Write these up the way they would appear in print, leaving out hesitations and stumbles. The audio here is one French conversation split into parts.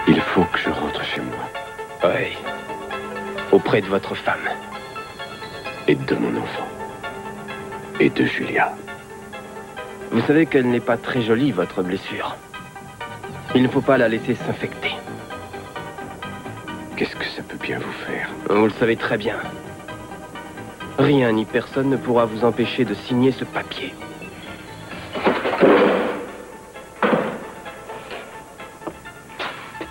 Il faut que je rentre chez moi. Oui. Auprès de votre femme. Et de mon enfant. Et de Julia. Vous savez qu'elle n'est pas très jolie, votre blessure. Il ne faut pas la laisser s'infecter. Qu'est-ce que ça peut bien vous faire? Vous le savez très bien. Rien ni personne ne pourra vous empêcher de signer ce papier.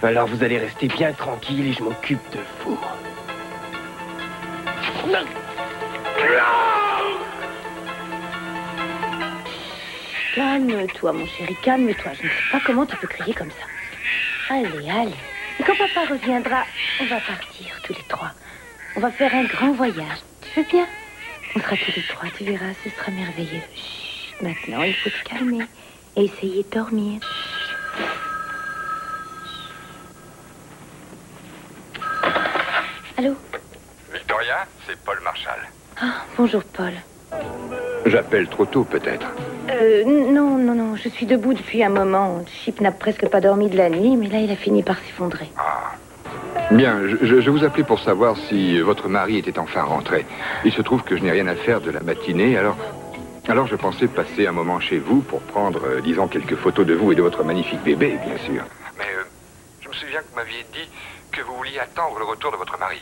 Alors vous allez rester bien tranquille et je m'occupe de vous. Calme-toi, mon chéri, calme-toi. Je ne sais pas comment tu peux crier comme ça. Allez, allez. Et quand papa reviendra, on va partir tous les trois. On va faire un grand voyage. Tu veux bien? On sera tous les trois, tu verras, ce sera merveilleux. Chut, maintenant, il faut te calmer et essayer de dormir. Allô? Victoria, c'est Paul Marshall. Ah, bonjour, Paul. J'appelle trop tôt, peut-être. Non, je suis debout depuis un moment. Chip n'a presque pas dormi de la nuit, mais là, il a fini par s'effondrer. Ah. Bien, je vous appelais pour savoir si votre mari était enfin rentré. Il se trouve que je n'ai rien à faire de la matinée, alors je pensais passer un moment chez vous pour prendre, disons, quelques photos de vous et de votre magnifique bébé, bien sûr. Mais je me souviens que vous m'aviez dit que vous vouliez attendre le retour de votre mari.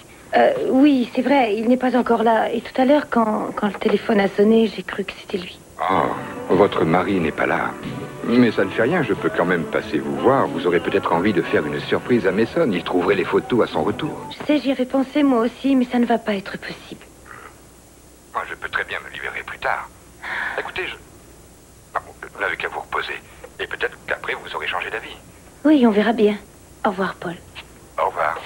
Oui, c'est vrai, il n'est pas encore là. Et tout à l'heure, quand le téléphone a sonné, j'ai cru que c'était lui. Oh, votre mari n'est pas là. Mais ça ne fait rien, je peux quand même passer vous voir. Vous aurez peut-être envie de faire une surprise à Mason. Il trouverait les photos à son retour. Je sais, j'y avais pensé moi aussi, mais ça ne va pas être possible. Moi, je peux très bien me libérer plus tard. Écoutez, vous n'avez qu'à vous reposer. Et peut-être qu'après, vous aurez changé d'avis. Oui, on verra bien. Au revoir, Paul. Au revoir.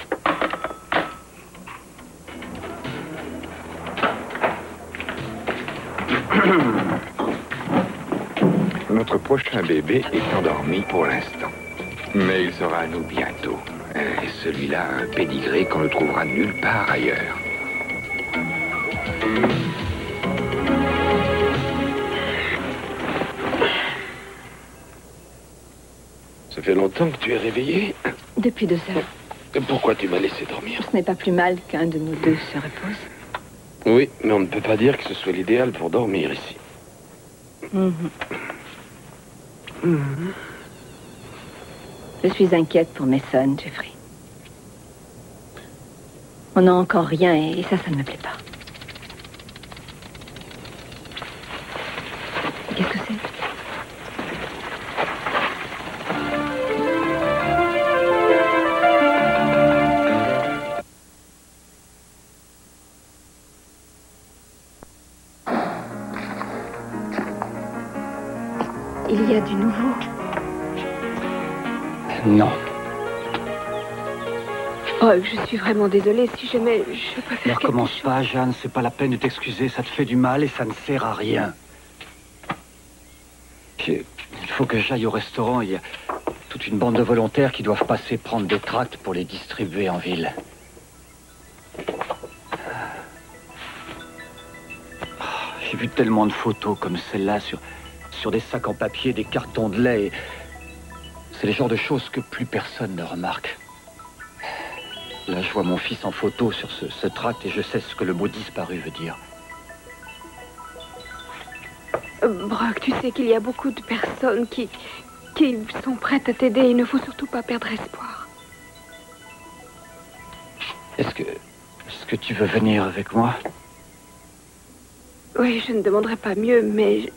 Notre prochain bébé est endormi pour l'instant. Mais il sera à nous bientôt. Et celui-là a un pédigré qu'on ne trouvera nulle part ailleurs. Ça fait longtemps que tu es réveillé? Depuis 2 heures. Et pourquoi tu m'as laissé dormir? Ce n'est pas plus mal qu'un de nous deux se repose. Oui, mais on ne peut pas dire que ce soit l'idéal pour dormir ici. Je suis inquiète pour Mason, Jeffrey. On n'a encore rien et ça ne me plaît pas. Qu'est-ce que c'est? Il y a du nouveau. Non. Oh, je suis vraiment désolée. Si jamais je peux faire Ne recommence pas, Jeanne. C'est pas la peine de t'excuser. Ça te fait du mal et ça ne sert à rien. Il faut que j'aille au restaurant. Il y a toute une bande de volontaires qui doivent passer prendre des tracts pour les distribuer en ville. J'ai vu tellement de photos comme celle-là sur des sacs en papier, des cartons de lait. C'est le genre de choses que plus personne ne remarque. Là, je vois mon fils en photo sur ce tract et je sais ce que le mot disparu veut dire. Brock, tu sais qu'il y a beaucoup de personnes qui sont prêtes à t'aider. Il ne faut surtout pas perdre espoir. Est-ce que tu veux venir avec moi? Oui, je ne demanderai pas mieux, mais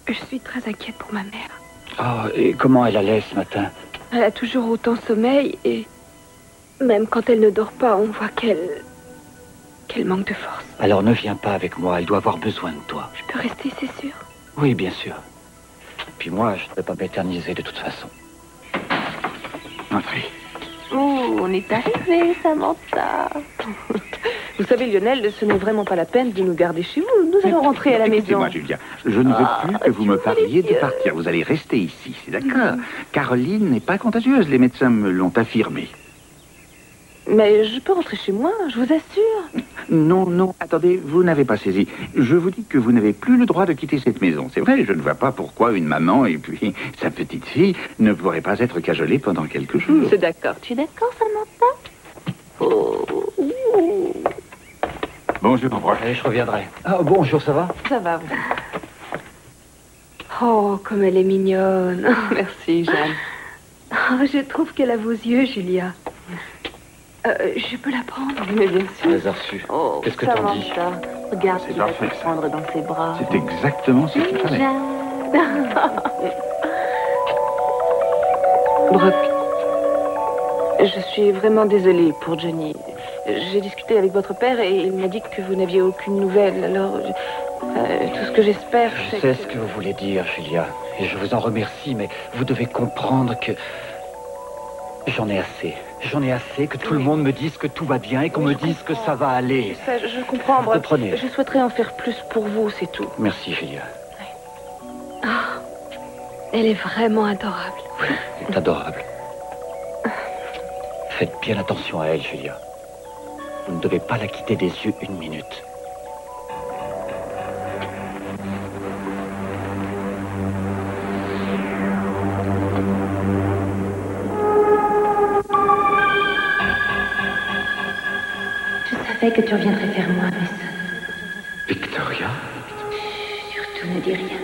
je suis très inquiète pour ma mère. Oh, et comment elle allait ce matin? Elle a toujours autant sommeil et même quand elle ne dort pas, on voit qu'elle manque de force. Alors ne viens pas avec moi, elle doit avoir besoin de toi. Je peux rester, c'est sûr? Oui, bien sûr. Puis moi, je ne peux pas m'éterniser de toute façon. Entrez. Oh, on est arrivé, Samantha. Vous savez, Lionel, ce n'est vraiment pas la peine de nous garder chez vous. Nous allons rentrer à la maison. Écoutez-moi, Julia. Je ne veux plus que vous me parliez de partir. Vous allez rester ici, c'est d'accord. Caroline n'est pas contagieuse. Les médecins me l'ont affirmé. Mais je peux rentrer chez moi, je vous assure. Non, non, attendez, vous n'avez pas saisi. Je vous dis que vous n'avez plus le droit de quitter cette maison. C'est vrai, je ne vois pas pourquoi une maman et puis sa petite fille ne pourraient pas être cajolées pendant quelques jours. C'est d'accord. Tu es d'accord, Samantha? Oh. Bonjour, Brock. Allez, je reviendrai. Ah, bonjour, ça va? Ça va, oui. Oh, comme elle est mignonne. Merci, Jeanne. Oh, je trouve qu'elle a vos yeux, Julia. Je peux la prendre? Mais bien sûr. Les a reçus. Oh, Qu'est-ce que t'en dis? Samantha, regarde, C'est il va parfait, te ça. prendre dans ses bras. C'est exactement ce qu'il fallait. Brock, je suis vraiment désolée pour Johnny. J'ai discuté avec votre père et il m'a dit que vous n'aviez aucune nouvelle. Alors, tout ce que j'espère, Je sais ce que vous voulez dire, Julia. Et je vous en remercie, mais vous devez comprendre que... J'en ai assez. J'en ai assez que tout le monde me dise que tout va bien et qu'on me dise que ça va aller. Ça, je comprends, Vous Brock. comprenez. Je souhaiterais en faire plus pour vous, c'est tout. Merci, Julia. Elle est vraiment adorable. C'est adorable. Faites bien attention à elle, Julia. Vous ne devez pas la quitter des yeux une minute. Je savais que tu reviendrais vers moi, Mason. Victoria? Surtout ne dis rien.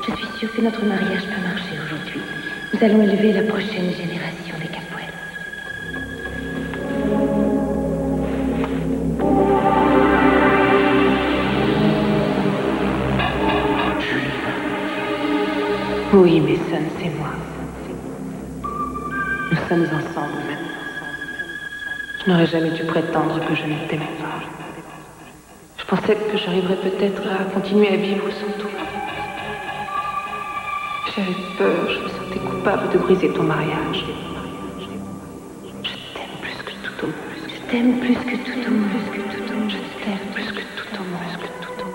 Je suis sûre que notre mariage peut marcher aujourd'hui. Nous allons élever la prochaine génération des Capwell. Oui, Mason, c'est moi. Nous sommes ensemble maintenant. Je n'aurais jamais dû prétendre que je ne t'aimais pas. Je pensais que j'arriverais peut-être à continuer à vivre sans toi. J'avais peur, je me sentais coupable de briser ton mariage. Je t'aime plus que tout au monde. Je t'aime plus que tout au monde. Je t'aime plus que tout au monde.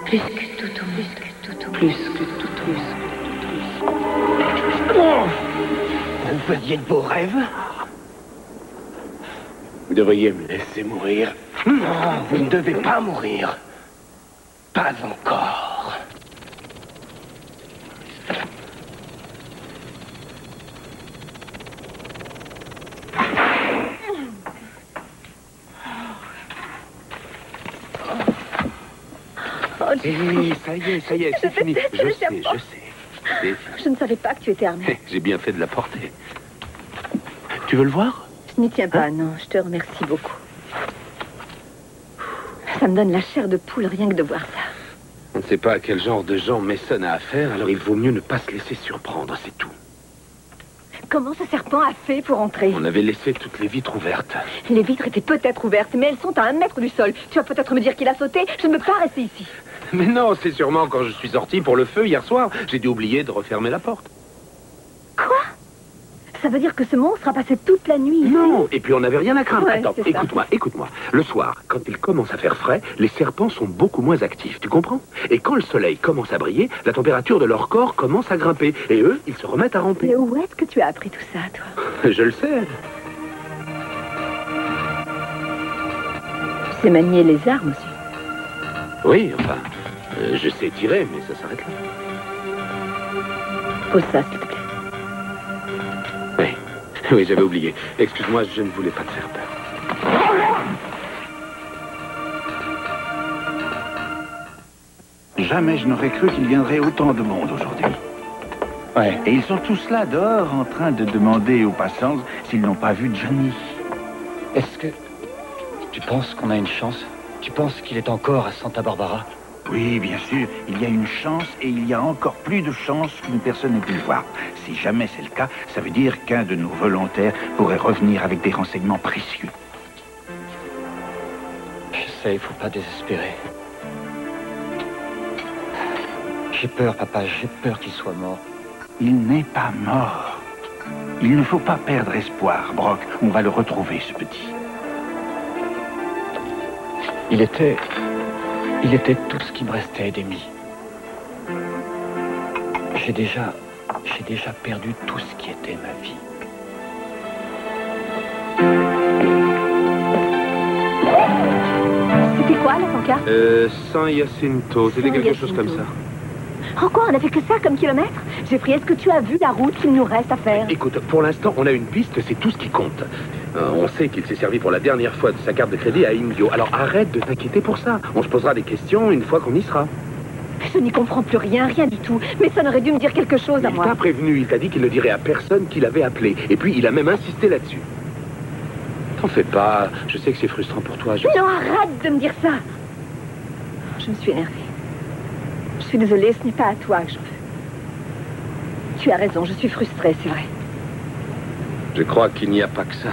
Plus que tout au monde. Plus que tout au monde. Vous faisiez de beaux rêves? Vous devriez me laisser mourir. Non, vous ne devez pas mourir. Pas encore. Eh, ça y est, c'est fini. Je sais. C'est fini. Je ne savais pas que tu étais armé. J'ai bien fait de la porter. Tu veux le voir? Je n'y tiens pas, non. Je te remercie beaucoup. Ça me donne la chair de poule rien que de voir ça. On ne sait pas à quel genre de gens Mason a affaire, alors il vaut mieux ne pas se laisser surprendre, c'est tout. Comment ce serpent a fait pour entrer? On avait laissé toutes les vitres ouvertes. Les vitres étaient peut-être ouvertes, mais elles sont à 1 mètre du sol. Tu vas peut-être me dire qu'il a sauté. Je ne peux pas rester ici. Mais non, c'est sûrement quand je suis sorti pour le feu hier soir. J'ai dû oublier de refermer la porte. Quoi? Ça veut dire que ce monstre a passé toute la nuit ici? Non, et puis on n'avait rien à craindre. Ouais, Attends, c'est ça. écoute-moi. Le soir, quand il commence à faire frais, les serpents sont beaucoup moins actifs, tu comprends? Et quand le soleil commence à briller, la température de leur corps commence à grimper. Et eux, ils se remettent à ramper. Mais où est-ce que tu as appris tout ça, toi? Je le sais. Tu sais manier les armes aussi. Oui, enfin, je sais tirer, mais ça s'arrête là. Pose ça, s'il te plaît. Oui, j'avais oublié. Excuse-moi, je ne voulais pas te faire peur. Jamais je n'aurais cru qu'il viendrait autant de monde aujourd'hui. Ouais. Et ils sont tous là, dehors, en train de demander aux passants s'ils n'ont pas vu Johnny. Est-ce que... Tu penses qu'on a une chance? Tu penses qu'il est encore à Santa Barbara? Oui, bien sûr, il y a une chance et il y a encore plus de chances qu'une personne ait pu le voir. Si jamais c'est le cas, ça veut dire qu'un de nos volontaires pourrait revenir avec des renseignements précieux. Je sais, il faut pas désespérer. J'ai peur, papa, j'ai peur qu'il soit mort. Il n'est pas mort. Il ne faut pas perdre espoir, Brock. On va le retrouver, ce petit. Il était tout ce qui me restait d'Amy. J'ai déjà perdu tout ce qui était ma vie. quoi, la pancarte? San Jacinto, c'était quelque chose comme ça. Encore, on n'a fait que ça comme kilomètre? Jeffrey, est-ce que tu as vu la route qu'il nous reste à faire? Écoute, pour l'instant, on a une piste, c'est tout ce qui compte. On sait qu'il s'est servi pour la dernière fois de sa carte de crédit à Indio. Alors arrête de t'inquiéter pour ça. On se posera des questions une fois qu'on y sera. Je n'y comprends plus rien, rien du tout. Mais ça aurait dû me dire quelque chose à moi. Il t'a prévenu, il t'a dit qu'il ne dirait à personne qu'il avait appelé. Et puis, il a même insisté là-dessus. T'en fais pas, je sais que c'est frustrant pour toi. Non, arrête de me dire ça. Je me suis énervée. Je suis désolée, ce n'est pas à toi que j'en veux. Tu as raison, je suis frustrée, c'est vrai. Je crois qu'il n'y a pas que ça.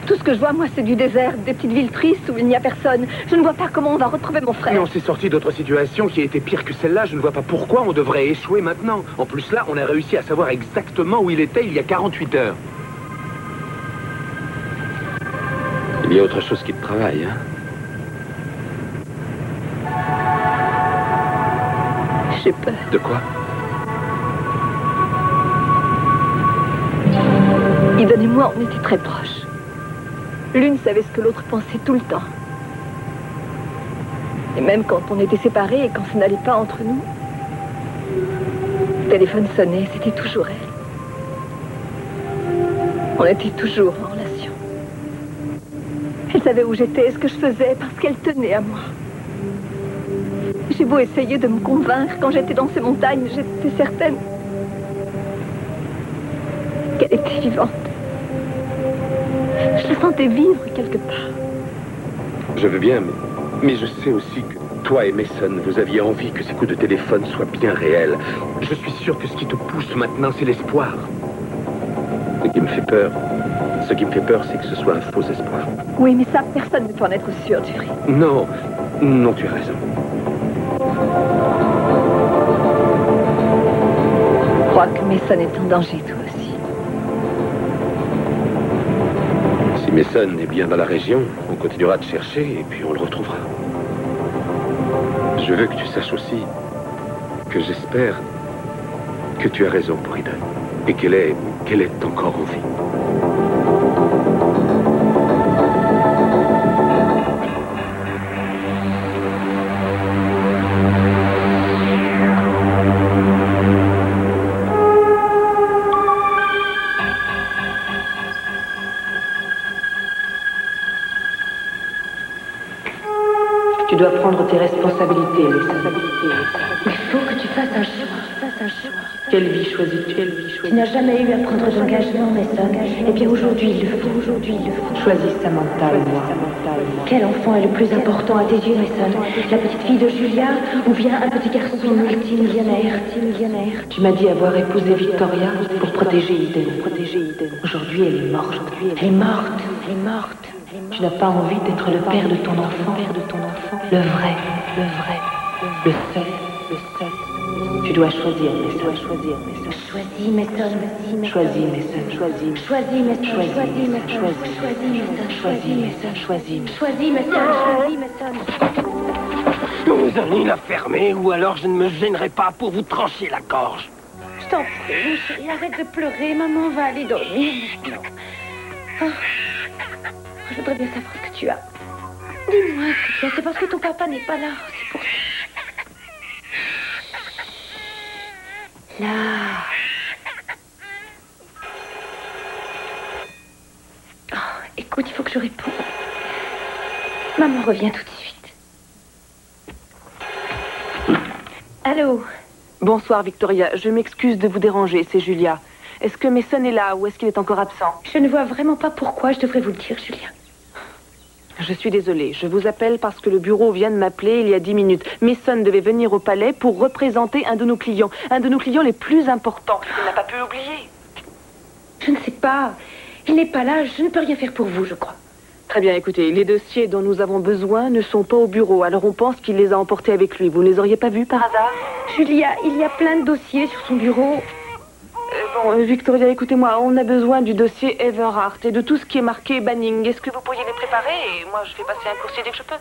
Tout ce que je vois, moi, c'est du désert, des petites villes tristes où il n'y a personne. Je ne vois pas comment on va retrouver mon frère. Mais on s'est sorti d'autres situations qui étaient pires que celle-là. Je ne vois pas pourquoi on devrait échouer maintenant. En plus, là, on a réussi à savoir exactement où il était il y a 48 heures. Il y a autre chose qui te travaille, hein? J'ai peur. De quoi? Eden et moi, on était très proches. L'une savait ce que l'autre pensait tout le temps. Et même quand on était séparés et quand ça n'allait pas entre nous, le téléphone sonnait, c'était toujours elle. On était toujours en relation. Elle savait où j'étais, ce que je faisais, parce qu'elle tenait à moi. J'ai beau essayer de me convaincre, quand j'étais dans ces montagnes, j'étais certaine qu'elle était vivante. Je la sentais vivre quelque part. Je veux bien, mais je sais aussi que toi et Mason, vous aviez envie que ces coups de téléphone soient bien réels. Je suis sûr que ce qui te pousse maintenant, c'est l'espoir. Ce qui me fait peur, c'est que ce soit un faux espoir. Oui, mais ça, personne ne peut en être sûr, Jeffrey. Non, non, tu as raison. Je crois que Mason est en danger, toi aussi. Si Mason est bien dans la région, on continuera de chercher et puis on le retrouvera. Je veux que tu saches aussi que j'espère que tu as raison pour Eden et qu'elle est encore en vie. Tu dois prendre tes responsabilités, Mason. Il faut que tu fasses un choix. Quelle vie choisis-tu? Tu n'as jamais eu à prendre d'engagement, Mason. Eh bien, aujourd'hui, il le faut. Choisis Samantha et moi. Quel enfant est le plus important à tes yeux, Mason? La petite fille de Julia ou bien un petit garçon multimillionnaire? Tu m'as dit avoir épousé Victoria pour protéger Eden. Aujourd'hui, elle est morte. Elle est morte. Tu n'as pas envie d'être le père de ton enfant. Le vrai. Le seul. Tu dois choisir, Mason. Choisis, Mason. Vous allez la fermer ou alors je ne me gênerai pas pour vous trancher la gorge. Je t'en prie, mon chéri, arrête de pleurer. Maman va aller dormir maintenant. Oh. Je voudrais bien savoir ce que tu as. Dis-moi ce que tu as. C'est parce que ton papa n'est pas là. C'est pour ça. Là. Oh, écoute, il faut que je réponde. Maman revient tout de suite. Allô? Bonsoir, Victoria. Je m'excuse de vous déranger, c'est Julia. Est-ce que Mason est là ou est-ce qu'il est encore absent? Je ne vois vraiment pas pourquoi je devrais vous le dire, Julia. Je suis désolée. Je vous appelle parce que le bureau vient de m'appeler il y a 10 minutes. Mason devait venir au palais pour représenter un de nos clients. Un de nos clients les plus importants. Il n'a pas pu l'oublier. Je ne sais pas. Il n'est pas là. Je ne peux rien faire pour vous, je crois. Très bien, écoutez. Les dossiers dont nous avons besoin ne sont pas au bureau. Alors on pense qu'il les a emportés avec lui. Vous ne les auriez pas vus par hasard? Julia, il y a plein de dossiers sur son bureau. Victoria, écoutez-moi, on a besoin du dossier Everhart et de tout ce qui est marqué Banning. Est-ce que vous pourriez les préparer? Et moi, je vais passer un coursier dès que je peux.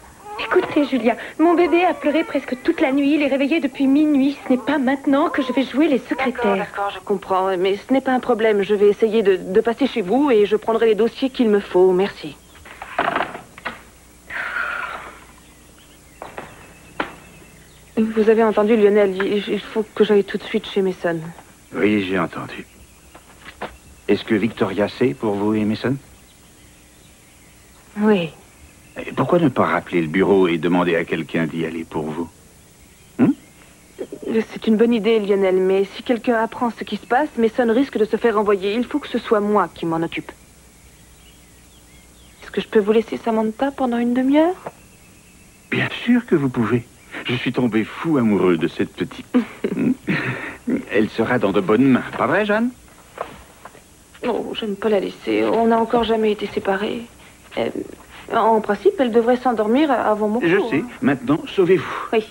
Écoutez, Julia, mon bébé a pleuré presque toute la nuit. Il est réveillé depuis minuit. Ce n'est pas maintenant que je vais jouer les secrétaires. D'accord, je comprends. Mais ce n'est pas un problème. Je vais essayer de passer chez vous et je prendrai les dossiers qu'il me faut. Merci. Vous avez entendu, Lionel, il faut que j'aille tout de suite chez Mason. Oui, j'ai entendu. Est-ce que Victoria sait pour vous et Mason? Oui. Et pourquoi ne pas rappeler le bureau et demander à quelqu'un d'y aller pour vous? C'est une bonne idée, Lionel, mais si quelqu'un apprend ce qui se passe, Mason risque de se faire renvoyer. Il faut que ce soit moi qui m'en occupe. Est-ce que je peux vous laisser Samantha pendant une demi-heure? Bien sûr que vous pouvez. Je suis tombé fou amoureux de cette petite. Elle sera dans de bonnes mains. Pas vrai, Jeanne? Oh, je ne peux pas la laisser. On n'a encore jamais été séparés. En principe, elle devrait s'endormir avant mon Je cours, sais. hein. Maintenant, sauvez-vous. Oui.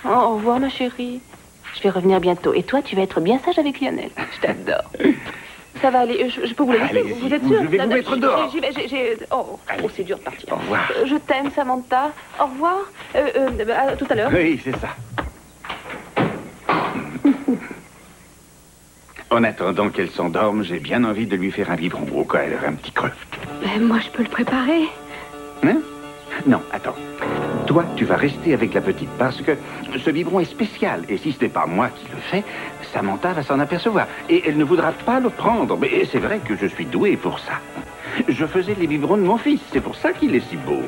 Au revoir, ma chérie. Je vais revenir bientôt. Et toi, tu vas être bien sage avec Lionel. Je t'adore. Ça va aller. Je peux vous la laisser? Allez-y, Vous êtes sûr? je vais vous mettre dehors. Oh, c'est dur de partir. Au revoir. Je t'aime, Samantha. Au revoir. À tout à l'heure. Oui, c'est ça. En attendant qu'elle s'endorme, j'ai bien envie de lui faire un biberon au cas où elle aurait un petit creux. Moi, je peux le préparer. Hein? Non, attends. Toi, tu vas rester avec la petite parce que ce biberon est spécial. Et si ce n'est pas moi qui le fais, Samantha va s'en apercevoir. Et elle ne voudra pas le prendre. Mais c'est vrai que je suis doué pour ça. Je faisais les biberons de mon fils. C'est pour ça qu'il est si beau.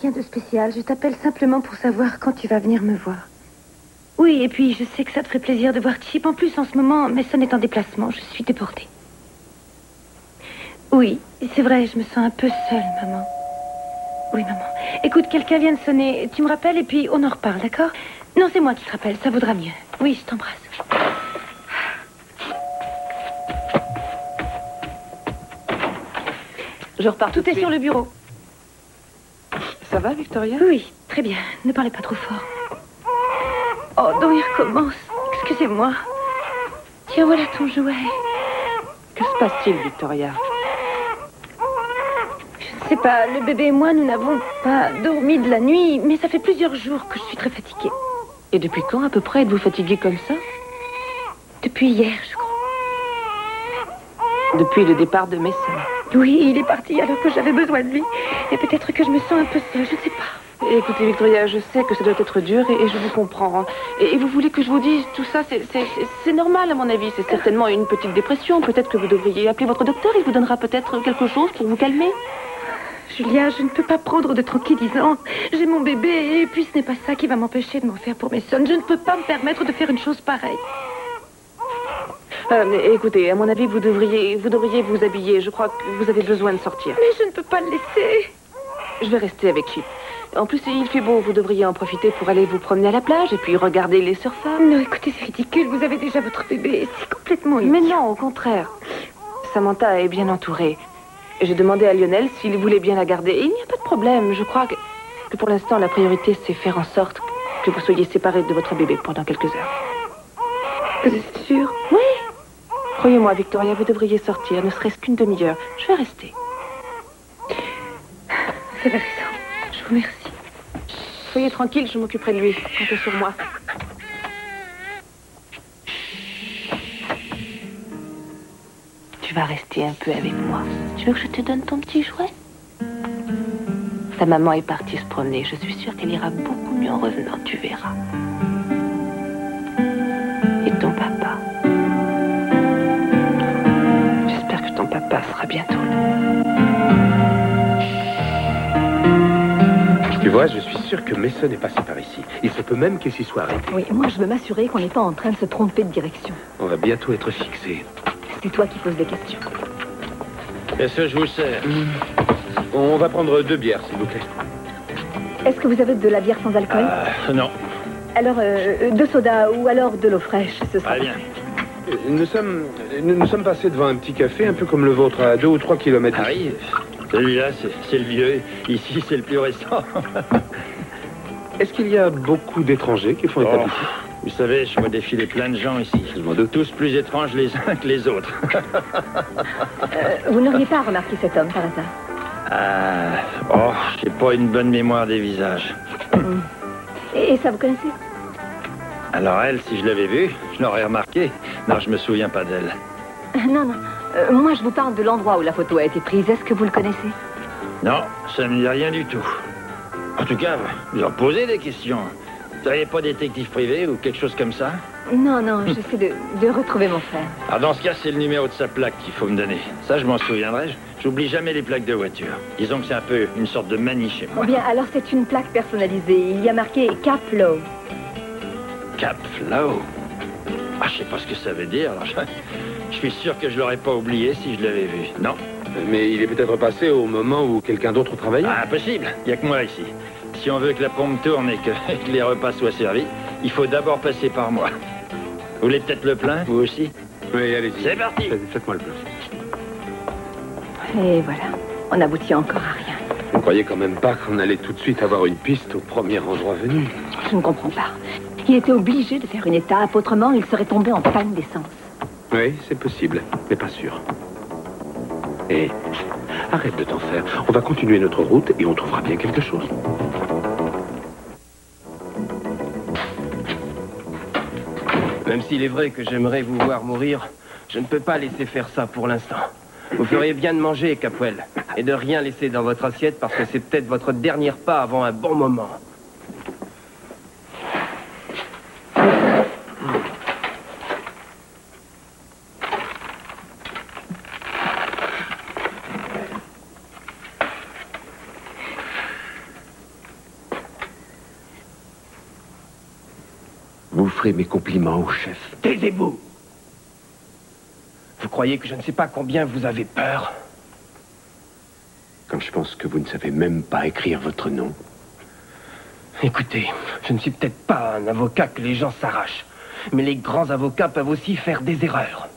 Rien de spécial, je t'appelle simplement pour savoir quand tu vas venir me voir. Oui, et puis je sais que ça te ferait plaisir de voir Chip. En plus, en ce moment, Mason est en déplacement, je suis débordée. Oui, c'est vrai, je me sens un peu seule, maman. Oui, maman. Écoute, quelqu'un vient de sonner, tu me rappelles et puis on en reparle, d'accord? Non, c'est moi qui te rappelle, ça vaudra mieux. Oui, je t'embrasse. Je repars Tout est sur le bureau. Ça va, Victoria? Oui, très bien. Ne parlez pas trop fort. Oh, donc il recommence. Excusez-moi. Tiens, voilà ton jouet. Que se passe-t-il, Victoria? Je ne sais pas, le bébé et moi, nous n'avons pas dormi de la nuit, mais ça fait plusieurs jours que je suis très fatiguée. Et depuis quand, à peu près, êtes-vous fatiguée comme ça? Depuis hier, je crois. Depuis le départ de Mason. Oui, il est parti alors que j'avais besoin de lui. Et peut-être que je me sens un peu seule, je ne sais pas. Écoutez, Victoria, je sais que ça doit être dur et je vous comprends. Et vous voulez que je vous dise tout ça, c'est normal à mon avis. C'est certainement une petite dépression. Peut-être que vous devriez appeler votre docteur. Il vous donnera peut-être quelque chose pour vous calmer. Julia, je ne peux pas prendre de tranquillisant. J'ai mon bébé et puis ce n'est pas ça qui va m'empêcher de m'en faire pour Mason. Je ne peux pas me permettre de faire une chose pareille. Écoutez, à mon avis, vous devriez vous habiller. Je crois que vous avez besoin de sortir. Mais je ne peux pas le laisser. Je vais rester avec Chip. En plus, il fait beau. Vous devriez en profiter pour aller vous promener à la plage et puis regarder les surfeurs. Non, écoutez, c'est ridicule. Vous avez déjà votre bébé. C'est complètement idiot. Mais non, au contraire. Samantha est bien entourée. J'ai demandé à Lionel s'il voulait bien la garder. Et il n'y a pas de problème. Je crois que pour l'instant, la priorité, c'est faire en sorte que vous soyez séparés de votre bébé pendant quelques heures. Vous êtes sûre? Oui. Croyez-moi, Victoria, vous devriez sortir, ne serait-ce qu'une demi-heure. Je vais rester. Vous avez raison. Je vous remercie. Soyez tranquille, je m'occuperai de lui. Comptez sur moi. Tu vas rester un peu avec moi. Tu veux que je te donne ton petit jouet? Ta maman est partie se promener. Je suis sûre qu'elle ira beaucoup mieux en revenant, tu verras. Et ton papa? J'espère que ton papa sera bientôt là. Tu vois, je suis sûr que Mason est passé par ici. Il se peut même qu'il s'y soit arrêté. Oui, moi je veux m'assurer qu'on n'est pas en train de se tromper de direction. On va bientôt être fixé. C'est toi qui poses des questions. Qu'est-ce que je vous sers? On va prendre 2 bières, s'il vous plaît. Est-ce que vous avez de la bière sans alcool? Non. Alors, 2 sodas ou alors de l'eau fraîche, ce sera Très bien. Nous sommes passés devant un petit café, un peu comme le vôtre, à 2 ou 3 kilomètres. Ah oui, celui-là, c'est le vieux. Ici, c'est le plus récent. Est-ce qu'il y a beaucoup d'étrangers qui font état ici? Vous savez, je vois défiler plein de gens ici. Je m'en doute. Tous plus étranges les uns que les autres. Vous n'auriez pas remarqué cet homme par hasard? J'ai pas une bonne mémoire des visages. Et ça, vous connaissez? Alors elle, si je l'avais vue, je l'aurais remarqué. Non, je me souviens pas d'elle. Non, non. Moi, je vous parle de l'endroit où la photo a été prise. Est-ce que vous le connaissez? Non, ça ne me dit rien du tout. En tout cas, vous en posez des questions. Vous n'avez pas détective privé ou quelque chose comme ça? Non, non, j'essaie de retrouver mon frère. Alors dans ce cas, c'est le numéro de sa plaque qu'il faut me donner. Ça, je m'en souviendrai. J'oublie jamais les plaques de voiture. Disons que c'est un peu une sorte de manie chez moi. Bien, alors c'est une plaque personnalisée. Il y a marqué Cap Flow. Cap Flow? Ah, je sais pas ce que ça veut dire. Alors, je suis sûr que je l'aurais pas oublié si je l'avais vu. Non. Mais il est peut-être passé au moment où quelqu'un d'autre travaillait. Ah, impossible. Il n'y a que moi ici. Si on veut que la pompe tourne et que les repas soient servis, il faut d'abord passer par moi. Vous voulez peut-être le plein, vous aussi? Oui, allez-y. C'est parti. Faites-moi le plein. Et voilà, on n'aboutit encore à rien. Vous ne croyez quand même pas qu'on allait tout de suite avoir une piste au premier endroit venu? Je ne comprends pas. Il était obligé de faire une étape, autrement il serait tombé en panne d'essence. Oui, c'est possible, mais pas sûr. Et arrête de t'en faire. On va continuer notre route et on trouvera bien quelque chose. Même s'il est vrai que j'aimerais vous voir mourir, je ne peux pas laisser faire ça pour l'instant. Vous feriez bien de manger, Capwell, et de rien laisser dans votre assiette parce que c'est peut-être votre dernier pas avant un bon moment. Vous ferez mes compliments au chef. Taisez-vous! Vous croyez que je ne sais pas combien vous avez peur? Quand je pense que vous ne savez même pas écrire votre nom. Écoutez, je ne suis peut-être pas un avocat que les gens s'arrachent, mais les grands avocats peuvent aussi faire des erreurs.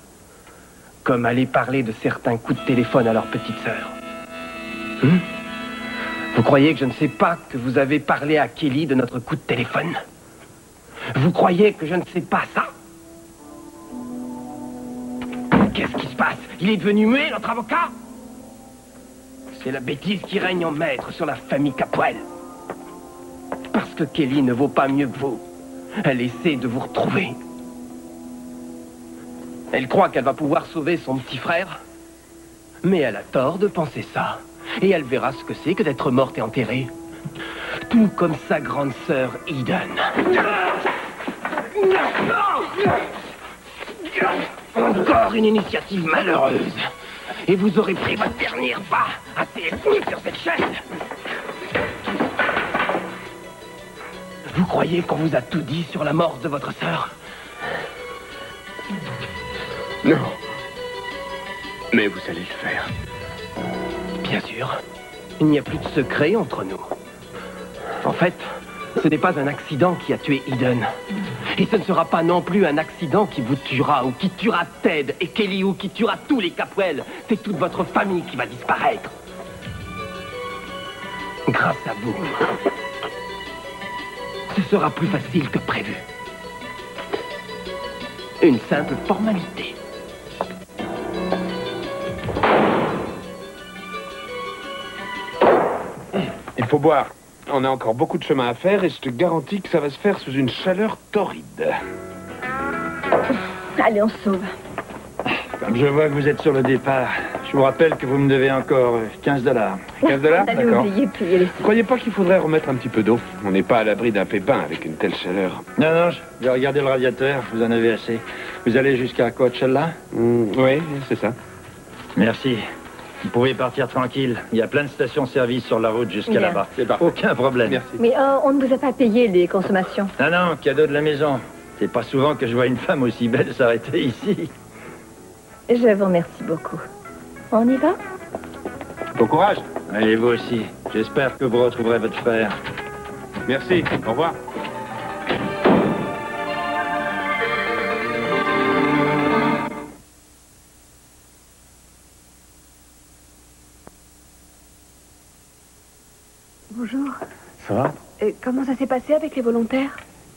Comme aller parler de certains coups de téléphone à leur petite sœur. Vous croyez que je ne sais pas que vous avez parlé à Kelly de notre coup de téléphone? Vous croyez que je ne sais pas ça? Qu'est-ce qui se passe? Il est devenu muet, notre avocat? C'est la bêtise qui règne en maître sur la famille Capwell. Parce que Kelly ne vaut pas mieux que vous. Elle essaie de vous retrouver. Elle croit qu'elle va pouvoir sauver son petit frère. Mais elle a tort de penser ça. Et elle verra ce que c'est que d'être morte et enterrée. Tout comme sa grande sœur Eden. Encore une initiative malheureuse. Et vous aurez pris votre dernier pas à téléphoner sur cette chaîne. Vous croyez qu'on vous a tout dit sur la mort de votre sœur? Non. Mais vous allez le faire. Bien sûr. Il n'y a plus de secret entre nous. En fait, ce n'est pas un accident qui a tué Eden. Et ce ne sera pas non plus un accident qui vous tuera ou qui tuera Ted et Kelly ou qui tuera tous les Capwell. C'est toute votre famille qui va disparaître. Grâce à vous. Ce sera plus facile que prévu. Une simple formalité. Il faut boire. On a encore beaucoup de chemin à faire et je te garantis que ça va se faire sous une chaleur torride. Allez, on se sauve. Comme je vois que vous êtes sur le départ, je vous rappelle que vous me devez encore 15 $. 15 $? Allez, D'accord. oubliez, puis allez. Vous croyez pas qu'il faudrait remettre un petit peu d'eau? On n'est pas à l'abri d'un pépin avec une telle chaleur. Non, non, je vais regarder le radiateur, vous en avez assez. Vous allez jusqu'à Coachella? Oui, c'est ça. Merci. Vous pouvez partir tranquille. Il y a plein de stations-service sur la route jusqu'à Bien. là-bas. C'est parfait. Aucun problème. Merci. Mais on ne vous a pas payé les consommations. Non, non, cadeau de la maison. C'est pas souvent que je vois une femme aussi belle s'arrêter ici. Je vous remercie beaucoup. On y va? Bon courage. Allez, vous aussi. J'espère que vous retrouverez votre frère. Merci. Au revoir. Bonjour. Ça va? Comment ça s'est passé avec les volontaires?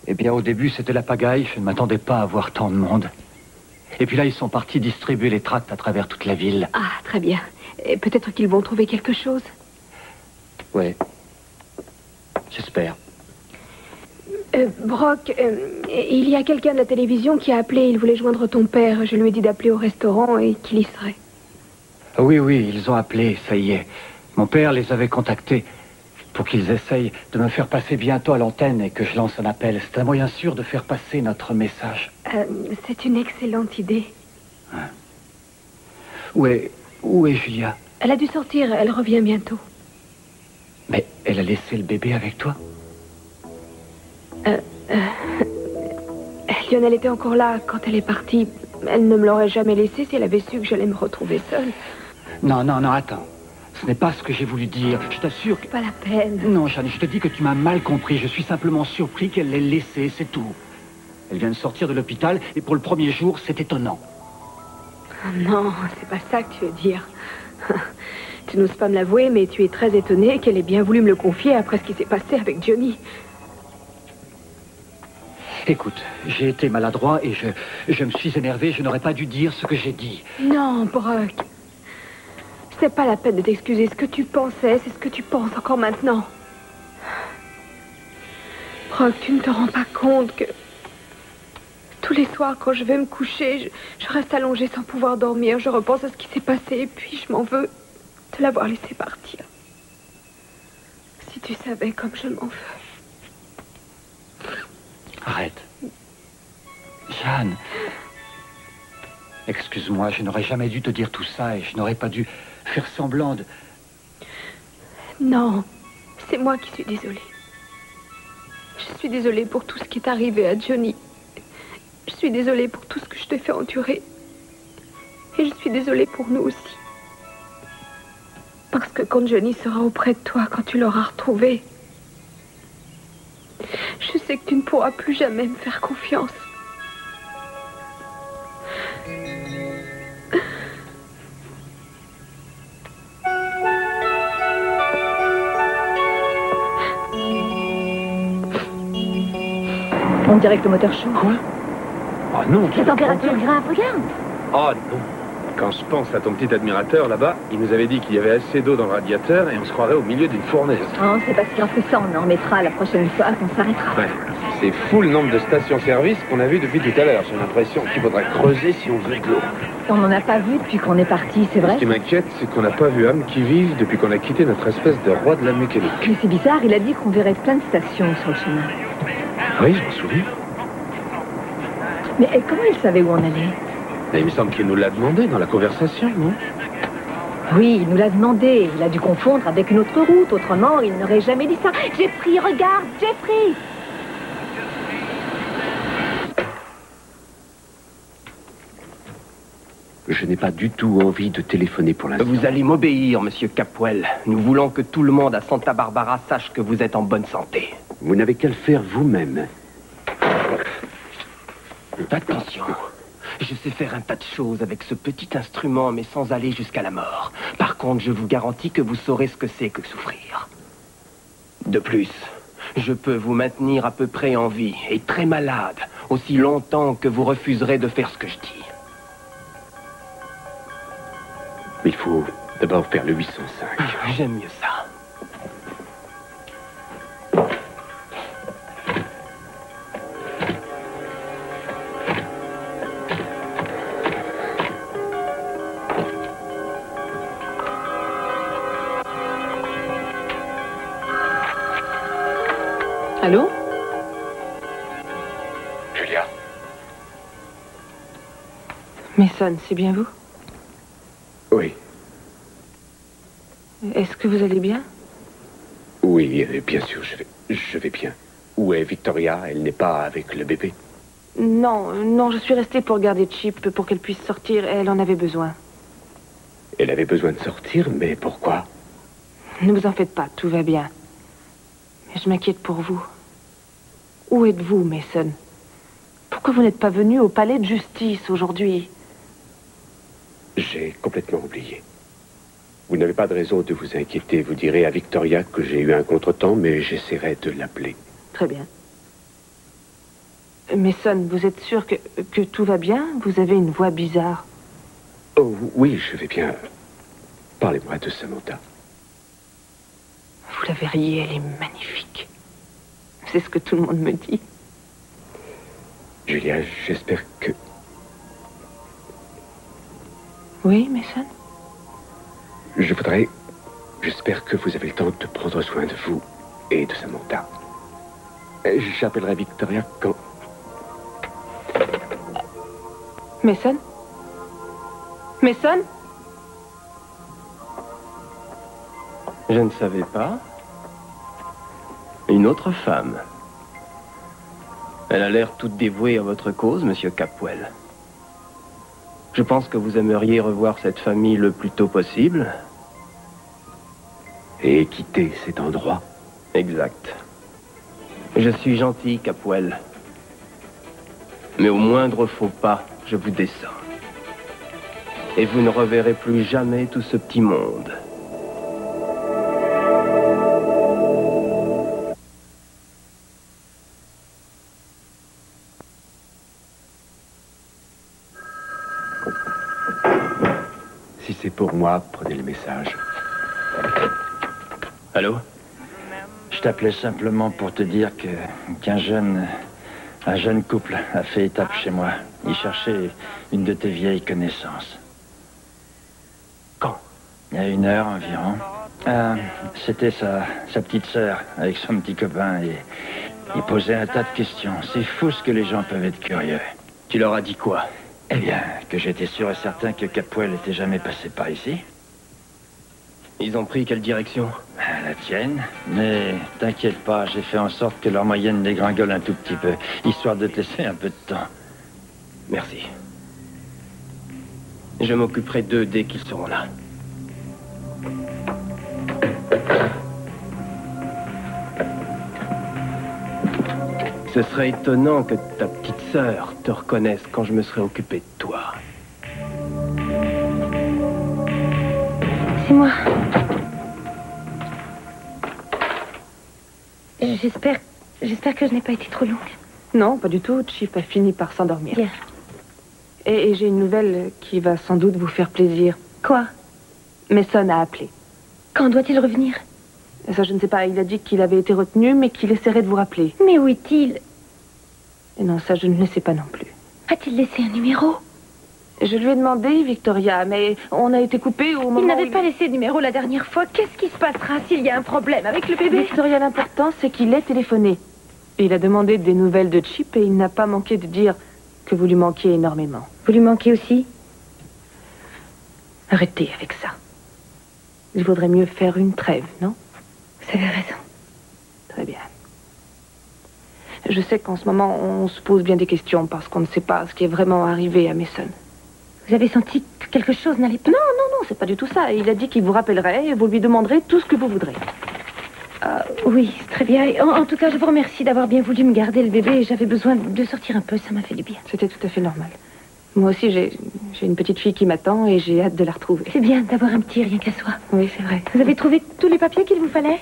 Eh bien, au début, c'était la pagaille. Je ne m'attendais pas à voir tant de monde. Et puis là, ils sont partis distribuer les tracts à travers toute la ville. Ah, très bien. Et peut-être qu'ils vont trouver quelque chose. Ouais. J'espère. Brock, il y a quelqu'un de la télévision qui a appelé. Il voulait joindre ton père. Je lui ai dit d'appeler au restaurant et qu'il y serait. Oui, oui, ils ont appelé, ça y est. Mon père les avait contactés pour qu'ils essayent de me faire passer bientôt à l'antenne et que je lance un appel. C'est un moyen sûr de faire passer notre message. C'est une excellente idée. Hein. Où est Julia? Elle a dû sortir. Elle revient bientôt. Mais elle a laissé le bébé avec toi? Lionel était encore là quand elle est partie. Elle ne me l'aurait jamais laissé si elle avait su que j'allais me retrouver seule. Non, non, non, attends. Ce n'est pas ce que j'ai voulu dire. Je t'assure que... Pas la peine. Non, Jeanne, je te dis que tu m'as mal compris. Je suis simplement surpris qu'elle l'ait laissée, c'est tout. Elle vient de sortir de l'hôpital et pour le premier jour, c'est étonnant. Non, c'est pas ça que tu veux dire. Tu n'oses pas me l'avouer, mais tu es très étonnée qu'elle ait bien voulu me le confier après ce qui s'est passé avec Johnny. Écoute, j'ai été maladroit et je me suis énervé. Je n'aurais pas dû dire ce que j'ai dit. Non, Brock. C'est pas la peine de t'excuser. Ce que tu pensais, c'est ce que tu penses encore maintenant. Brock, tu ne te rends pas compte que... Tous les soirs, quand je vais me coucher, je reste allongée sans pouvoir dormir. Je repense à ce qui s'est passé et puis je m'en veux de l'avoir laissé partir. Si tu savais comme je m'en veux. Arrête. Jeanne. Excuse-moi, je n'aurais jamais dû te dire tout ça et je n'aurais pas dû faire semblant de... Non, c'est moi qui suis désolée. Je suis désolée pour tout ce qui est arrivé à Johnny. Je suis désolée pour tout ce que je t'ai fait endurer. Et je suis désolée pour nous aussi. Parce que quand Johnny sera auprès de toi, quand tu l'auras retrouvé, je sais que tu ne pourras plus jamais me faire confiance. On dirait que le moteur chaud. Quoi? Oh non. La température grave, regarde. Oh non. Quand je pense à ton petit admirateur là-bas, il nous avait dit qu'il y avait assez d'eau dans le radiateur et on se croirait au milieu d'une fournaise. Oh, c'est parce qu'en fait ça, on en remettra la prochaine fois qu'on s'arrêtera. Ouais. C'est fou le nombre de stations-service qu'on a vu depuis tout à l'heure. J'ai l'impression qu'il faudrait creuser si on veut de l'eau. On n'en a pas vu depuis qu'on est parti, c'est vrai? Ce qui m'inquiète, c'est qu'on n'a pas vu âme qui vive depuis qu'on a quitté notre espèce de roi de la mécanique. Mais c'est bizarre, il a dit qu'on verrait plein de stations sur le chemin. Oui, je m'en souviens. Mais comment il savait où on allait? Mais il me semble qu'il nous l'a demandé dans la conversation, non? Oui, il nous l'a demandé. Il a dû confondre avec une autre route. Autrement, il n'aurait jamais dit ça. Jeffrey, regarde, Jeffrey! Je n'ai pas du tout envie de téléphoner pour l'instant. Vous allez m'obéir, monsieur Capwell. Nous voulons que tout le monde à Santa Barbara sache que vous êtes en bonne santé. Vous n'avez qu'à le faire vous-même. Attention. Je sais faire un tas de choses avec ce petit instrument, mais sans aller jusqu'à la mort. Par contre, je vous garantis que vous saurez ce que c'est que souffrir. De plus, je peux vous maintenir à peu près en vie et très malade, aussi longtemps que vous refuserez de faire ce que je dis. Il faut d'abord faire le 805. J'aime mieux ça. Allô? Julia? Mason, c'est bien vous? Oui. Est-ce que vous allez bien? Oui, bien sûr, je vais bien. Où est Victoria? Elle n'est pas avec le bébé? Non, je suis restée pour garder Chip, pour qu'elle puisse sortir. Elle en avait besoin. Elle avait besoin de sortir, mais pourquoi? Ne vous en faites pas, tout va bien. Mais je m'inquiète pour vous. Où êtes-vous, Mason? Pourquoi vous n'êtes pas venu au palais de justice aujourd'hui? J'ai complètement oublié. Vous n'avez pas de raison de vous inquiéter. Vous direz à Victoria que j'ai eu un contretemps, mais j'essaierai de l'appeler. Très bien. Mason, vous êtes sûr que tout va bien? Vous avez une voix bizarre. Oh, oui, je vais bien. Parlez-moi de Samantha. Vous la verriez, elle est magnifique. C'est ce que tout le monde me dit. Julia, j'espère que... Oui, Mason? J'espère que vous avez le temps de prendre soin de vous et de Samantha. J'appellerai Victoria quand... Mason? Mason? Je ne savais pas. Une autre femme. Elle a l'air toute dévouée à votre cause, monsieur Capwell. Je pense que vous aimeriez revoir cette famille le plus tôt possible. Et quitter cet endroit. Exact. Je suis gentil, Capwell. Mais au moindre faux pas, je vous descends. Et vous ne reverrez plus jamais tout ce petit monde. Si c'est pour moi, prenez le message. Allô? Je t'appelais simplement pour te dire qu'un jeune couple a fait étape chez moi. Il cherchait une de tes vieilles connaissances. Quand? Il y a 1 heure environ. C'était sa petite sœur avec son petit copain et il posait un tas de questions. C'est fou ce que les gens peuvent être curieux. Tu leur as dit quoi? Eh bien, que j'étais sûr et certain que Capwell n'était jamais passé par ici. Ils ont pris quelle direction? La tienne. Mais t'inquiète pas, j'ai fait en sorte que leur moyenne dégringole un tout petit peu, histoire de te laisser un peu de temps. Merci. Je m'occuperai d'eux dès qu'ils seront là. Ce serait étonnant que ta petite sœur te reconnaisse quand je me serai occupé de toi. C'est moi. J'espère que je n'ai pas été trop longue. Non, pas du tout. Chip a fini par s'endormir. Bien. Et j'ai une nouvelle qui va sans doute vous faire plaisir. Quoi? Mason a appelé. Quand doit-il revenir? Ça, je ne sais pas. Il a dit qu'il avait été retenu, mais qu'il essaierait de vous rappeler. Mais où est-il? Et non, ça, je ne le sais pas non plus. A-t-il laissé un numéro? Je lui ai demandé, Victoria, mais on a été coupé au moment Il n'avait où pas laissé de numéro la dernière fois. Qu'est-ce qui se passera s'il y a un problème avec le bébé? Victoria, l'important, c'est qu'il ait téléphoné. Et il a demandé des nouvelles de Chip et il n'a pas manqué de dire que vous lui manquiez énormément. Vous lui manquez aussi? Arrêtez avec ça. Il vaudrait mieux faire une trêve, non? Vous avez raison. Très bien. Je sais qu'en ce moment, on se pose bien des questions parce qu'on ne sait pas ce qui est vraiment arrivé à Mason. Vous avez senti que quelque chose n'allait pas? Non, c'est pas du tout ça. Il a dit qu'il vous rappellerait et vous lui demanderez tout ce que vous voudrez. Oui, c'est très bien. En tout cas, je vous remercie d'avoir bien voulu me garder le bébé. J'avais besoin de sortir un peu, ça m'a fait du bien. C'était tout à fait normal. Moi aussi, j'ai une petite fille qui m'attend et j'ai hâte de la retrouver. C'est bien d'avoir un petit rien qu'à soi. Oui, c'est vrai. Vous avez trouvé tous les papiers qu'il vous fallait?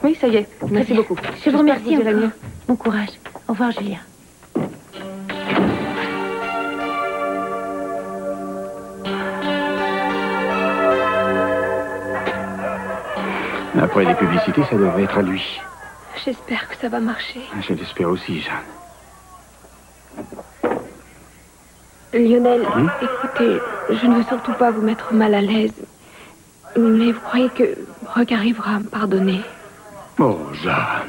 Oui, ça y est. Merci beaucoup. Je vous remercie que vous irez encore. mieux. Bon courage. Au revoir, Julia. Après les publicités, ça devrait être à lui. J'espère que ça va marcher. Je l'espère aussi, Jeanne. Lionel, écoutez, je ne veux surtout pas vous mettre mal à l'aise. Mais vous croyez que Brock arrivera à me pardonner? Oh, Jeanne.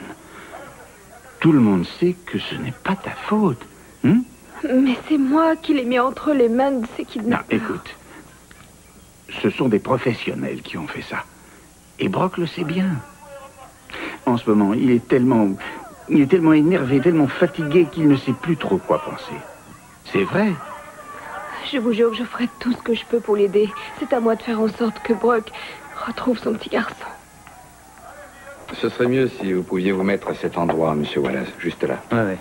Tout le monde sait que ce n'est pas ta faute. Hein? Mais c'est moi qui l'ai mis entre les mains de ces Non, kidnappeurs. écoute. Ce sont des professionnels qui ont fait ça. Et Brock le sait bien. En ce moment, il est tellement énervé, tellement fatigué qu'il ne sait plus trop quoi penser. C'est vrai. Je vous jure que je ferai tout ce que je peux pour l'aider. C'est à moi de faire en sorte que Brock retrouve son petit garçon. Ce serait mieux si vous pouviez vous mettre à cet endroit, Monsieur Wallace, juste là. Ouais.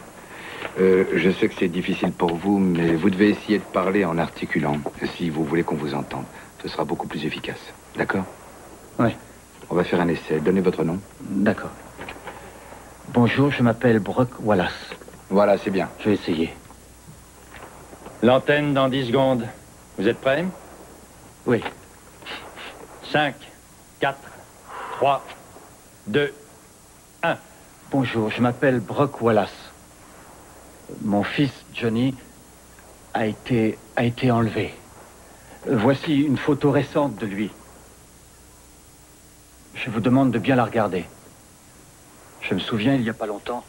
Je sais que c'est difficile pour vous, mais vous devez essayer de parler en articulant, si vous voulez qu'on vous entende. Ce sera beaucoup plus efficace. D'accord? Oui. On va faire un essai. Donnez votre nom. D'accord. Bonjour, je m'appelle Brock Wallace. Voilà, c'est bien. Je vais essayer. L'antenne dans 10 secondes. Vous êtes prêts? Oui. 5, 4, 3, 2, 1. Bonjour, je m'appelle Brock Wallace. Mon fils, Johnny, a été enlevé. Voici une photo récente de lui. Je vous demande de bien la regarder. Je me souviens, il n'y a pas longtemps,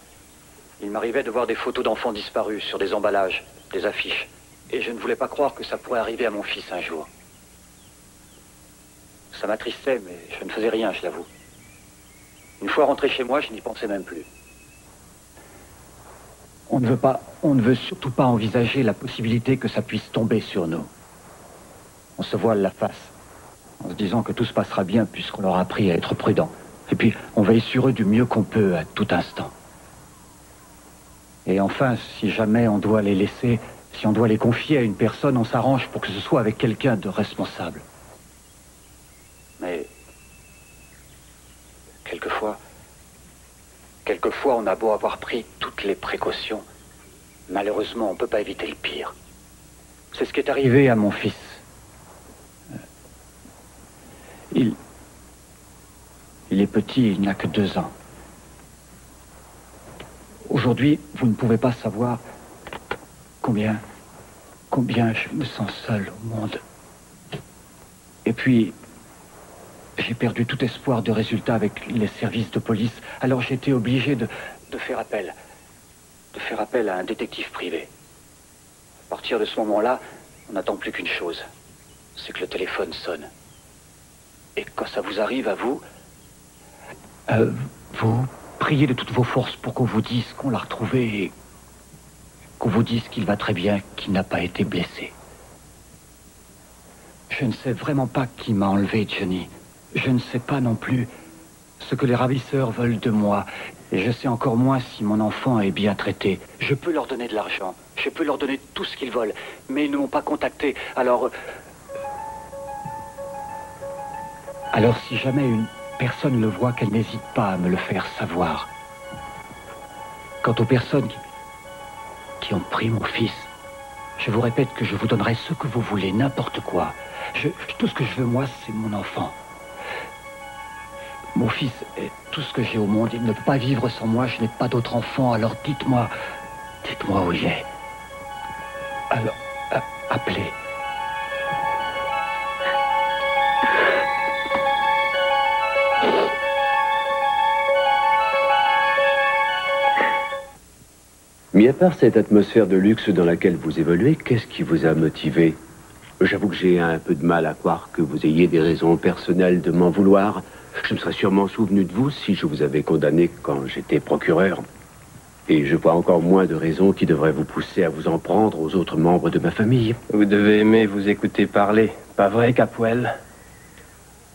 il m'arrivait de voir des photos d'enfants disparus sur des emballages, des affiches. Et je ne voulais pas croire que ça pourrait arriver à mon fils un jour. Ça m'attristait, mais je ne faisais rien, je l'avoue. Une fois rentré chez moi, je n'y pensais même plus. On ne veut surtout pas envisager la possibilité que ça puisse tomber sur nous. On se voile la face, en se disant que tout se passera bien puisqu'on leur a appris à être prudents. Et puis, on veille sur eux du mieux qu'on peut à tout instant. Et enfin, si jamais on doit les laisser, si on doit les confier à une personne, on s'arrange pour que ce soit avec quelqu'un de responsable. Mais quelquefois, on a beau avoir pris toutes les précautions, malheureusement, on ne peut pas éviter le pire. C'est ce qui est arrivé à mon fils. Il est petit, il n'a que 2 ans. Aujourd'hui, vous ne pouvez pas savoir combien je me sens seul au monde. Et puis, j'ai perdu tout espoir de résultat avec les services de police. Alors j'ai été obligé de faire appel. De faire appel à un détective privé. À partir de ce moment-là, on n'attend plus qu'une chose. C'est que le téléphone sonne. Et quand ça vous arrive à vous, vous priez de toutes vos forces pour qu'on vous dise qu'on l'a retrouvé et qu'on vous dise qu'il va très bien, qu'il n'a pas été blessé. Je ne sais vraiment pas qui m'a enlevé, Johnny. Je ne sais pas non plus ce que les ravisseurs veulent de moi. Et je sais encore moins si mon enfant est bien traité. Je peux leur donner de l'argent. Je peux leur donner tout ce qu'ils veulent. Mais ils ne m'ont pas contacté. Alors si jamais une personne le voit, qu'elle n'hésite pas à me le faire savoir. Quant aux personnes qui ont pris mon fils, je vous répète que je vous donnerai ce que vous voulez, n'importe quoi. Tout ce que je veux, moi, c'est mon enfant. Mon fils est tout ce que j'ai au monde. Il ne peut pas vivre sans moi. Je n'ai pas d'autre enfant. Alors dites-moi où il est. Alors, appelez. Mis à part cette atmosphère de luxe dans laquelle vous évoluez, qu'est-ce qui vous a motivé? J'avoue que j'ai un peu de mal à croire que vous ayez des raisons personnelles de m'en vouloir. Je me serais sûrement souvenu de vous si je vous avais condamné quand j'étais procureur. Et je vois encore moins de raisons qui devraient vous pousser à vous en prendre aux autres membres de ma famille. Vous devez aimer vous écouter parler, pas vrai, Capwell?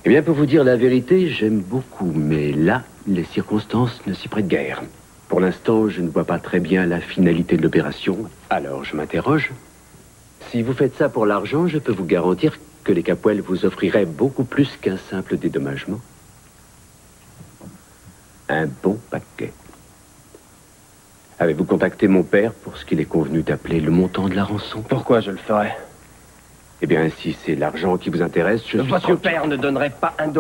Eh bien, pour vous dire la vérité, j'aime beaucoup, mais là, les circonstances ne s'y prêtent guère. Pour l'instant, je ne vois pas très bien la finalité de l'opération, alors je m'interroge. Si vous faites ça pour l'argent, je peux vous garantir que les Capwell vous offriraient beaucoup plus qu'un simple dédommagement. Un bon paquet. Avez-vous contacté mon père pour ce qu'il est convenu d'appeler le montant de la rançon? Pourquoi je le ferais? Eh bien, si c'est l'argent qui vous intéresse, je suis Votre sûr père ne donnerait pas $1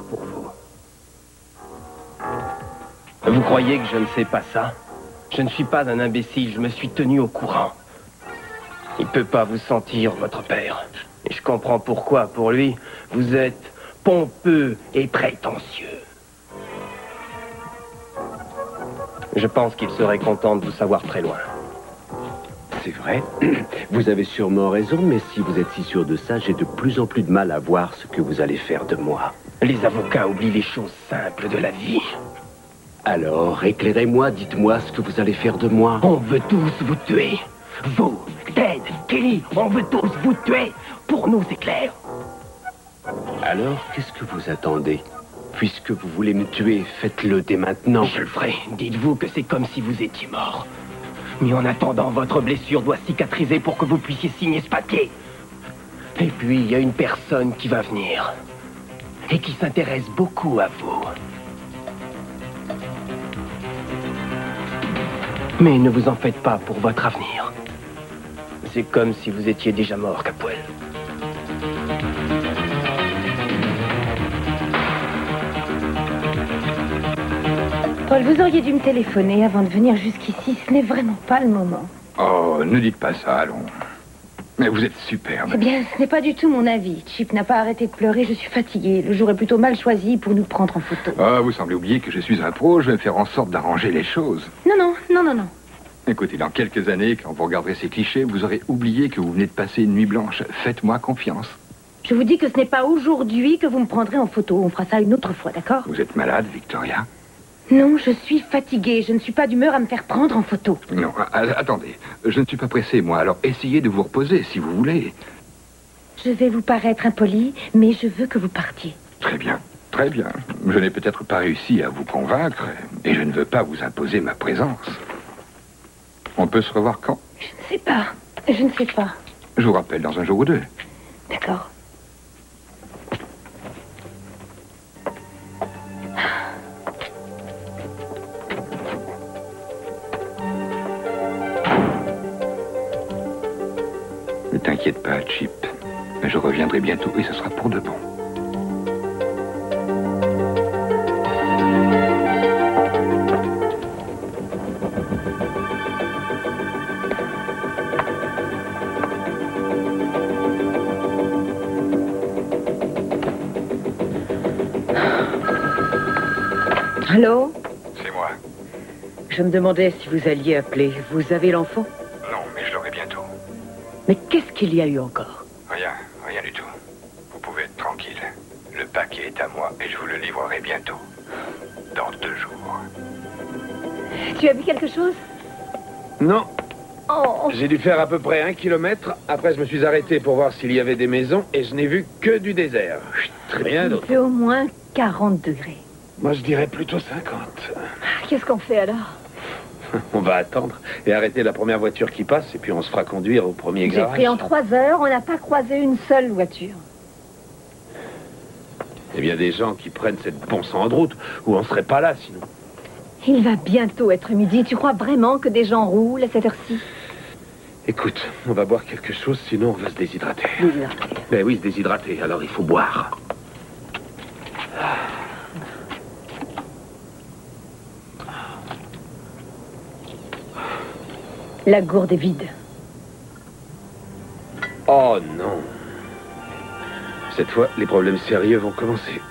pour vous. Vous croyez que je ne sais pas ça? Je ne suis pas un imbécile, je me suis tenu au courant. Il ne peut pas vous sentir, votre père. Et je comprends pourquoi, pour lui, vous êtes pompeux et prétentieux. Je pense qu'il serait content de vous savoir très loin. C'est vrai. Vous avez sûrement raison, mais si vous êtes si sûr de ça, j'ai de plus en plus de mal à voir ce que vous allez faire de moi. Les avocats oublient les choses simples de la vie. Alors, éclairez-moi, dites-moi ce que vous allez faire de moi. On veut tous vous tuer. Vous, Ted, Kelly, on veut tous vous tuer. Pour nous, c'est clair. Alors, qu'est-ce que vous attendez? Puisque vous voulez me tuer, faites-le dès maintenant. Je le ferai. Dites-vous que c'est comme si vous étiez mort. Mais en attendant, votre blessure doit cicatriser pour que vous puissiez signer ce papier. Et puis, il y a une personne qui va venir. Et qui s'intéresse beaucoup à vous. Mais ne vous en faites pas pour votre avenir. C'est comme si vous étiez déjà mort, Capwell. Paul, vous auriez dû me téléphoner avant de venir jusqu'ici. Ce n'est vraiment pas le moment. Oh, ne dites pas ça, allons. Mais vous êtes superbe. Eh bien, ce n'est pas du tout mon avis. Chip n'a pas arrêté de pleurer, je suis fatiguée. Le jour est plutôt mal choisi pour nous prendre en photo. Ah, vous semblez oublier que je suis un pro, je vais faire en sorte d'arranger les choses. Non. Écoutez, dans quelques années, quand vous regarderez ces clichés, vous aurez oublié que vous venez de passer une nuit blanche. Faites-moi confiance. Je vous dis que ce n'est pas aujourd'hui que vous me prendrez en photo. On fera ça une autre fois, d'accord? Vous êtes malade, Victoria? Non, je suis fatiguée. Je ne suis pas d'humeur à me faire prendre en photo. Non, attendez. Je ne suis pas pressé, moi. Alors essayez de vous reposer, si vous voulez. Je vais vous paraître impolie, mais je veux que vous partiez. Très bien, très bien. Je n'ai peut-être pas réussi à vous convaincre, et je ne veux pas vous imposer ma présence. On peut se revoir quand? Je ne sais pas. Je vous rappelle dans un jour ou deux. D'accord. Ne t'inquiète pas, Chip. Je reviendrai bientôt et ce sera pour de bon. Allô? C'est moi. Je me demandais si vous alliez appeler. Vous avez l'enfant? Non, mais je l'aurai bientôt. Mais qu'est-ce qu'il y a eu encore? Rien du tout. Vous pouvez être tranquille. Le paquet est à moi et je vous le livrerai bientôt. Dans 2 jours. Tu as vu quelque chose? Non. Oh, J'ai dû faire à peu près 1 kilomètre. Après, je me suis arrêté pour voir s'il y avait des maisons et je n'ai vu que du désert. Rien il d'autre. fait au moins 40 degrés. Moi, je dirais plutôt 50. Qu'est-ce qu'on fait alors? On va attendre et arrêter la première voiture qui passe et puis on se fera conduire au premier J'ai garage. pris en 3 heures, on n'a pas croisé une seule voiture. Il y a des gens qui prennent cette bon sang de route où on serait pas là sinon. Il va bientôt être midi. Tu crois vraiment que des gens roulent à cette heure-ci? Écoute, on va boire quelque chose sinon on va se déshydrater. Déshydraté. Ben oui, se déshydrater, alors il faut boire. La gourde est vide. Oh non. Cette fois, les problèmes sérieux vont commencer.